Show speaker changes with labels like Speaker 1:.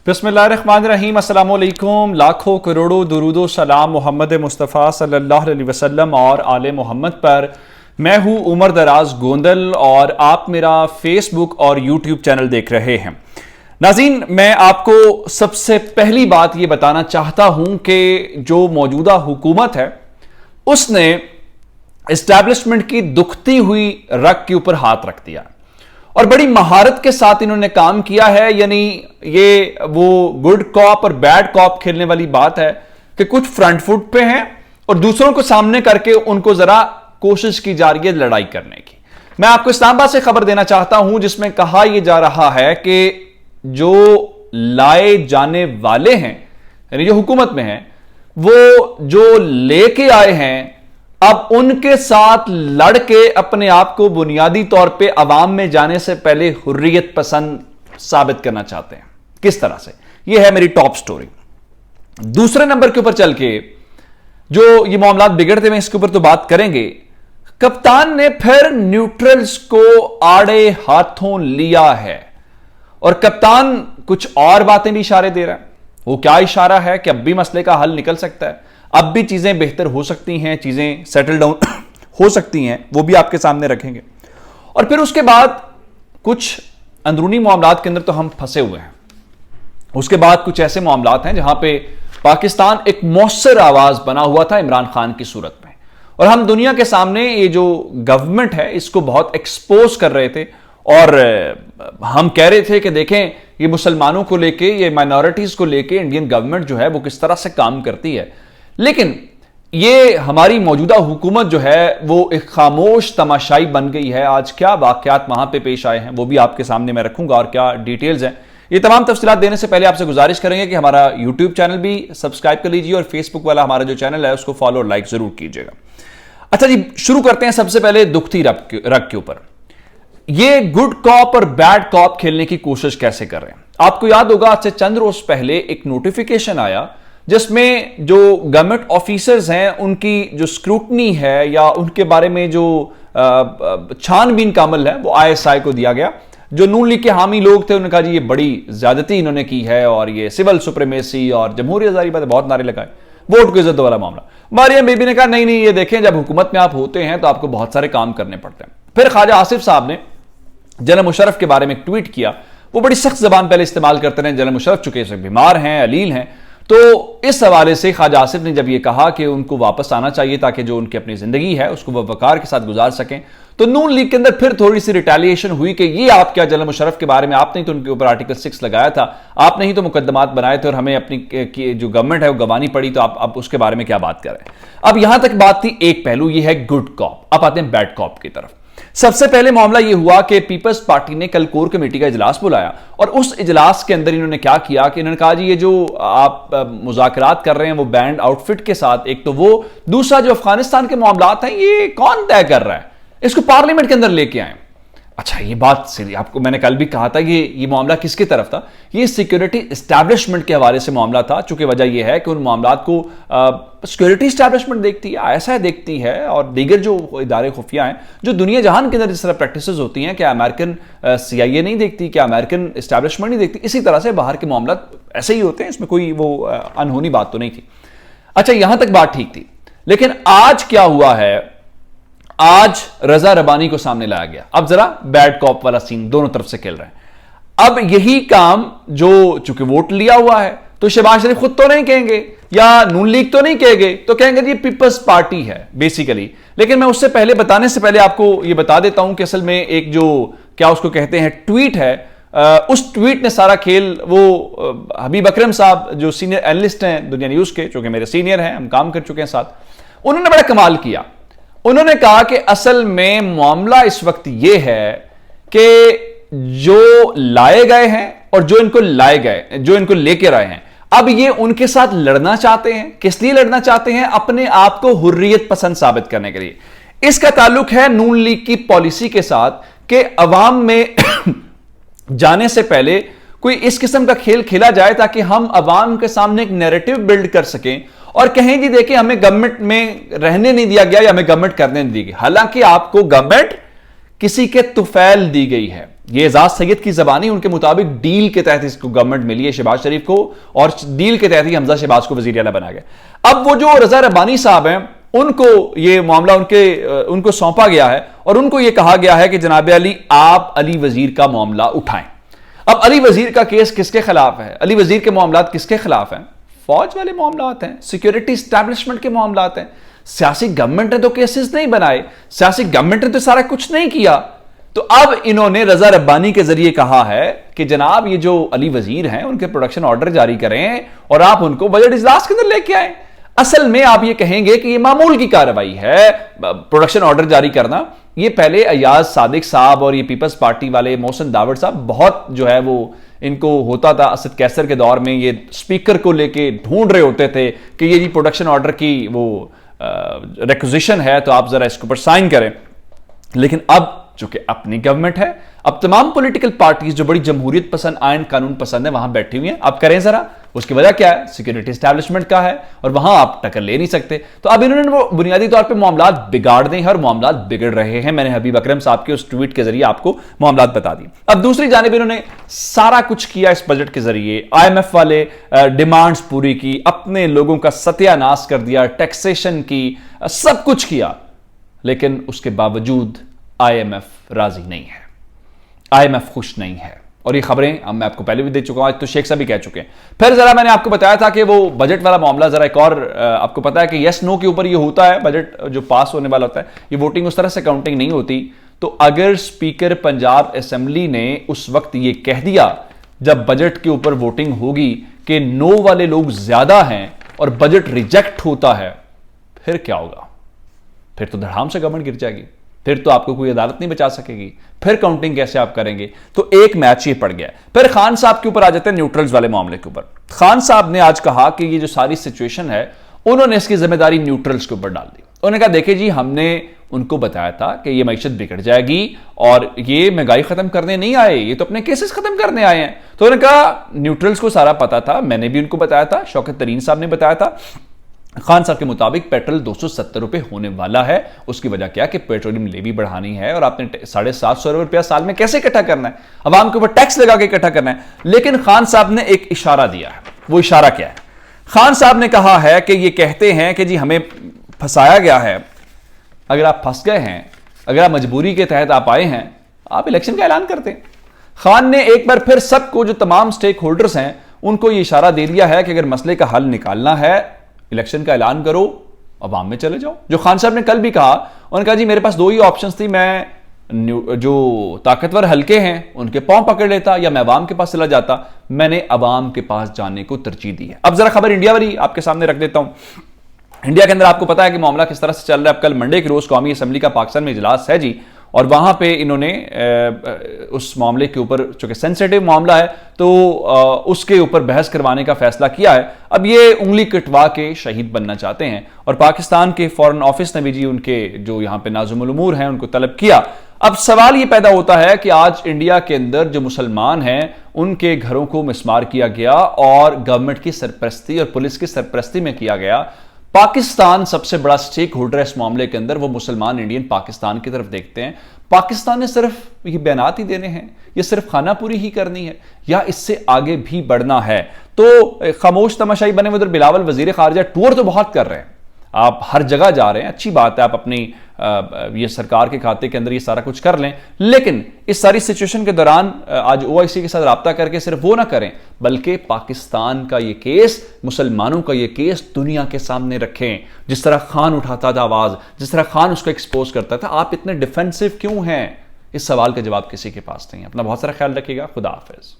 Speaker 1: बिस्मिल्लाहिर्रहमानिर्रहीम, अस्सलाम वालेकुम। लाखों करोड़ों दुरूदो सलाम मोहम्मद मुस्तफ़ा सल्लल्लाहु अलैहि वसल्लम और आले मोहम्मद पर। मैं हूँ उमर दराज गोंदल और आप मेरा फेसबुक और यूट्यूब चैनल देख रहे हैं। नाज़रीन, मैं आपको सबसे पहली बात यह बताना चाहता हूं कि जो मौजूदा हुकूमत है उसने एस्टैब्लिशमेंट की दुखती हुई रग के ऊपर हाथ रख दिया और बड़ी महारत के साथ इन्होंने काम किया है। यानी ये वो गुड कॉप और बैड कॉप खेलने वाली बात है कि कुछ फ्रंट फुट पे हैं और दूसरों को सामने करके उनको जरा कोशिश की जा रही है लड़ाई करने की। मैं आपको इस्लामाबाद से खबर देना चाहता हूं जिसमें कहा यह जा रहा है कि जो लाए जाने वाले हैं, यानी जो हुकूमत में हैं, वो जो लेके आए हैं अब उनके साथ लड़के अपने आप को बुनियादी तौर पे अवाम में जाने से पहले हुर्रियत पसंद साबित करना चाहते हैं। किस तरह से, यह है मेरी टॉप स्टोरी। दूसरे नंबर के ऊपर चल के जो ये मामला बिगड़ते हुए इसके ऊपर तो बात करेंगे। कप्तान ने फिर न्यूट्रल्स को आड़े हाथों लिया है और कप्तान कुछ और बातें भी इशारे दे रहा है। वो क्या इशारा है कि अब भी मसले का हल निकल सकता है, अब भी चीजें बेहतर हो सकती हैं, चीजें सेटल डाउन हो सकती हैं, वो भी आपके सामने रखेंगे। और फिर उसके बाद कुछ अंदरूनी मामलात के अंदर तो हम फंसे हुए हैं। उसके बाद कुछ ऐसे मामलात हैं जहां पे पाकिस्तान एक मौसर आवाज बना हुआ था इमरान खान की सूरत में, और हम दुनिया के सामने ये जो गवर्नमेंट है इसको बहुत एक्सपोज कर रहे थे और हम कह रहे थे कि देखें ये मुसलमानों को लेके, ये माइनॉरिटीज को लेके इंडियन गवर्नमेंट जो है वो किस तरह से काम करती है। लेकिन ये हमारी मौजूदा हुकूमत जो है वो एक खामोश तमाशाई बन गई है। आज क्या वाकयात वहां पे पेश आए हैं वो भी आपके सामने मैं रखूंगा और क्या डिटेल्स हैं। ये तमाम तफसीलात देने से पहले आपसे गुजारिश करेंगे कि हमारा यूट्यूब चैनल भी सब्सक्राइब कर लीजिए और फेसबुक वाला हमारा जो चैनल है उसको फॉलो और लाइक जरूर कीजिएगा। अच्छा जी, शुरू करते हैं सबसे पहले दुखती रग के ऊपर। ये गुड कॉप और बैड कॉप खेलने की कोशिश कैसे कर रहे हैं। आपको याद होगा आज से चंद रोज पहले एक नोटिफिकेशन आया जिसमें जो गवर्नमेंट ऑफिसर्स हैं उनकी जो स्क्रूटनी है या उनके बारे में जो छानबीन का अमल है वो आईएसआई को दिया गया। जो नून लीग के हामी लोग थे उन्होंने कहा जी ये बड़ी ज्यादती इन्होंने की है और ये सिविल सुप्रीमेसी और जमहूरी आजादी पर बहुत नारे लगाए, वोट की इज्जत वाला मामला। मरियम बीबी ने कहा नहीं नहीं, ये देखें जब हुकूमत में आप होते हैं तो आपको बहुत सारे काम करने पड़ते हैं। फिर ख्वाजा आसिफ साहब ने जनरल मुशर्रफ के बारे में एक ट्वीट किया। वो बड़ी सख्त जबान पहले इस्तेमाल करते रहे। जनरल मुशर्रफ चुके से बीमार हैं, अलील हैं, तो इस हवाले से ख्वाजा आसिफ ने जब यह कहा कि उनको वापस आना चाहिए ताकि जो उनकी अपनी जिंदगी है उसको वह वकार के साथ गुजार सकें, तो नून लीग के अंदर फिर थोड़ी सी रिटेलिएशन हुई कि ये आप क्या जनरल मुशर्रफ के बारे में, आपने तो उनके ऊपर आर्टिकल 6 लगाया था, आपने ही तो मुकदमात बनाए थे और हमें अपनी जो गवर्नमेंट है वो गंवानी पड़ी, तो आप उसके बारे में क्या बात कर रहे हैं। अब यहां तक बात थी एक पहलू, ये है गुड कॉप। अब आते हैं बैड कॉप की तरफ। सबसे पहले मामला यह हुआ कि पीपल्स पार्टी ने कल कोर कमेटी का इजलास बुलाया और उस इजलास के अंदर इन्होंने क्या किया कि इन्होंने कहा जी ये जो आप मुज़ाकरात कर रहे हैं वो बैंड आउटफिट के साथ, एक तो वो, दूसरा जो अफगानिस्तान के मामलात हैं ये कौन तय कर रहा है, इसको पार्लियामेंट के अंदर लेके आए। अच्छा, ये बात सीधी, आपको मैंने कल भी कहा था ये मामला किसकी तरफ था, ये सिक्योरिटी एस्टैब्लिशमेंट के हवाले से मामला था। चूंकि वजह यह है कि उन मामलात को सिक्योरिटी एस्टैब्लिशमेंट देखती है, आईएसआई देखती है और दीगर जो इदारे खुफिया हैं जो दुनिया जहान के अंदर जिस तरह प्रैक्टिसेस होती हैं, क्या अमेरिकन CIA नहीं देखती, क्या अमेरिकन एस्टैब्लिशमेंट नहीं देखती, इसी तरह से बाहर के मामला ऐसे ही होते हैं। इसमें कोई वो अनहोनी बात तो नहीं थी। अच्छा, यहां तक बात ठीक थी, लेकिन आज क्या हुआ है, आज रजा रबानी को सामने लाया गया। अब जरा बैड कॉप वाला सीन दोनों तरफ से खेल रहे हैं। अब यही काम जो चूंकि वोट लिया हुआ है तो शहबाज शरीफ खुद तो नहीं कहेंगे या नून लीग तो नहीं कहेंगे, तो कहेंगे ये पीपल्स पार्टी है बेसिकली। लेकिन मैं उससे पहले, बताने से पहले आपको यह बता देता हूं कि असल में एक जो क्या उसको कहते हैं ट्वीट है, उस ट्वीट ने सारा खेल, वो हबीब अकरम साहब जो सीनियर एनालिस्ट हैं दुनिया न्यूज के, जो कि मेरे सीनियर हैं, हम काम कर चुके हैं साथ, उन्होंने बड़ा कमाल किया। उन्होंने कहा कि असल में मामला इस वक्त यह है कि जो लाए गए हैं और जो इनको लाए गए, जो इनको लेकर आए हैं, अब ये उनके साथ लड़ना चाहते हैं। किस लिए लड़ना चाहते हैं? अपने आप को हुर्रियत पसंद साबित करने के लिए। इसका ताल्लुक है नून लीग की पॉलिसी के साथ कि अवाम में जाने से पहले कोई इस किस्म का खेल खेला जाए ताकि हम अवाम के सामने एक नैरेटिव बिल्ड कर सकें और कहें जी देखिए हमें गवर्नमेंट में रहने नहीं दिया गया या हमें गवर्नमेंट करने नहीं दी गई। हालांकि आपको गवर्नमेंट किसी के तुफैल दी गई है, ये एजाज सैयद की जबानी उनके मुताबिक डील के तहत इसको गवर्नमेंट मिली है शहबाज शरीफ को, और डील के तहत ही हमजा शहबाज को वजीर आला बना गया। अब वो जो रजा रब्बानी साहब हैं उनको ये मामला उनको सौंपा गया है और उनको ये कहा गया है कि जनाब अली आप अली वजीर का मामला उठाएं। अब अली वजीर का केस किसके खिलाफ है? अली वजीर के मामलात किसके खिलाफ हैं? फौज वाले मामलात हैं, सिक्योरिटी इस्टेब्लिशमेंट के मामलात हैं। सियासी गवर्नमेंट ने तो केसेस नहीं बनाए, सियासी गवर्नमेंट ने तो सारा कुछ नहीं किया। तो अब इन्होंने रजा रब्बानी के जरिए कहा है कि जनाब ये जो अली वजीर हैं उनके प्रोडक्शन ऑर्डर जारी करें और आप उनको बजट इजलास के अंदर लेके आए। असल में आप ये कहेंगे कि ये मामूल की कार्रवाई है प्रोडक्शन ऑर्डर जारी करना। ये पहले अयाज सादिक साहब और ये पीपल्स पार्टी वाले मोहसिन दावड़ साहब बहुत जो है वो इनको होता था असद कैसर के दौर में, ये स्पीकर को लेके ढूंढ रहे होते थे कि ये जी प्रोडक्शन ऑर्डर की वो रिक्विजिशन है तो आप जरा इसके ऊपर साइन करें। लेकिन अब चूंकि अपनी गवर्नमेंट है, अब तमाम पॉलिटिकल पार्टीज जो बड़ी जमहूरियत पसंद आयन कानून पसंद है वहां बैठी हुई हैं। अब करें जरा, उसकी वजह क्या है? सिक्योरिटी एस्टैब्लिशमेंट का है और वहां आप टक्कर ले नहीं सकते। तो अब इन्होंने वो बुनियादी तौर पे मामलात बिगाड़ दें और मामलात बिगड़ रहे हैं। मैंने हबीब अकरम साहब के उस ट्वीट के जरिए आपको मामलात बता दिए। अब दूसरी जानिब इन्होंने सारा कुछ किया इस बजट के जरिए, IMF वाले डिमांड्स पूरी की, अपने लोगों का सत्यानाश कर दिया, टैक्सेशन की, सब कुछ किया, लेकिन उसके बावजूद IMF राजी नहीं है, IMF खुश नहीं है। और ये खबरें अब मैं आपको पहले भी दे चुका हूं, आज तो शेख साहब भी कह चुके हैं। फिर जरा मैंने आपको बताया था कि वो बजट वाला मामला जरा एक और आपको पता है कि यस नो के ऊपर ये होता है, बजट जो पास होने वाला होता है ये वोटिंग उस तरह से काउंटिंग नहीं होती। तो अगर स्पीकर पंजाब असेंबली ने उस वक्त ये कह दिया जब बजट के ऊपर वोटिंग होगी कि नो वाले लोग ज्यादा हैं और बजट रिजेक्ट होता है, फिर क्या होगा? फिर तो धड़ाम से गवर्नमेंट गिर जाएगी, फिर तो आपको कोई अदालत नहीं बचा सकेगी, फिर काउंटिंग कैसे आप करेंगे? तो एक मैच ये पड़ गया। फिर खान साहब के ऊपर आ जाते हैं न्यूट्रल्स वाले मामले के ऊपर। खान साहब ने आज कहा कि ये जो सारी सिचुएशन है उन्होंने इसकी जिम्मेदारी न्यूट्रल्स के ऊपर डाल दी। उन्होंने कहा देखिए जी, हमने उनको बताया था कि ये मईशत बिगड़ जाएगी और ये महंगाई खत्म करने नहीं आए, ये तो अपने केसेस खत्म करने आए हैं। तो उन्होंने कहा न्यूट्रल्स को सारा पता था, मैंने भी उनको बताया था, शौकत तरीन साहब ने बताया था। खान साहब के मुताबिक पेट्रोल 270 रुपए होने वाला है। उसकी वजह क्या कि पेट्रोलियम लेवी बढ़ानी है और आपने 750 रुपया साल में कैसे इकट्ठा करना है? अवाम के ऊपर टैक्स लगा के इकट्ठा करना है। लेकिन खान साहब ने एक इशारा दिया है। वो इशारा क्या है? खान साहब ने कहा है कि ये कहते हैं कि जी हमें फंसाया गया है। अगर आप फंस गए हैं, अगर आप मजबूरी के तहत आप आए हैं, आप इलेक्शन का ऐलान करते हैं। खान ने एक बार फिर सबको, जो तमाम स्टेक होल्डर्स हैं, उनको ये इशारा दे दिया है कि अगर मसले का हल निकालना है, इलेक्शन का ऐलान करो, अवाम में चले जाओ। जो खान साहब ने कल भी कहा, उन्होंने कहा जी मेरे पास दो ही ऑप्शंस थी, मैं जो ताकतवर हल्के हैं उनके पांव पकड़ लेता या मैं अवाम के पास चला जाता। मैंने अवाम के पास जाने को तरजीह दी है। अब जरा खबर इंडिया वाली आपके सामने रख देता हूं। इंडिया के अंदर आपको पता है कि मामला किस तरह से चल रहा है। अब कल मंडे के रोज कौमी असेंबली का पाकिस्तान में इजलास है जी, और वहां पे इन्होंने उस मामले के ऊपर, चूंकि सेंसिटिव मामला है तो उसके ऊपर बहस करवाने का फैसला किया है। अब ये उंगली कटवा के शहीद बनना चाहते हैं और पाकिस्तान के फॉरेन ऑफिस ने भी जी उनके जो यहां पे नाज़िमुल उमूर हैं उनको तलब किया। अब सवाल ये पैदा होता है कि आज इंडिया के अंदर जो मुसलमान हैं उनके घरों को मिसमार किया गया और गवर्नमेंट की सरपरस्ती और पुलिस की सरपरस्ती में किया गया। पाकिस्तान सबसे बड़ा स्टेक होल्डर है इस मामले के अंदर। वो मुसलमान इंडियन पाकिस्तान की तरफ देखते हैं। पाकिस्तान ने सिर्फ ये बयानात ही देने हैं, ये सिर्फ खानापूरी ही करनी है या इससे आगे भी बढ़ना है? तो खामोश तमाशाई बने उधर बिलावल वजीर खारजा टूर तो बहुत कर रहे हैं, आप हर जगह जा रहे हैं, अच्छी बात है, आप अपनी ये सरकार के खाते के अंदर ये सारा कुछ कर लें। लेकिन इस सारी सिचुएशन के दौरान आज OIC के साथ राब्ता करके सिर्फ वो ना करें, बल्कि पाकिस्तान का ये केस, मुसलमानों का ये केस दुनिया के सामने रखें। जिस तरह खान उठाता था आवाज, जिस तरह खान उसको एक्सपोज करता था, आप इतने डिफेंसिव क्यों हैं? इस सवाल का जवाब किसी के पास नहीं है। अपना बहुत सारा ख्याल रखिएगा। खुदा हाफिज।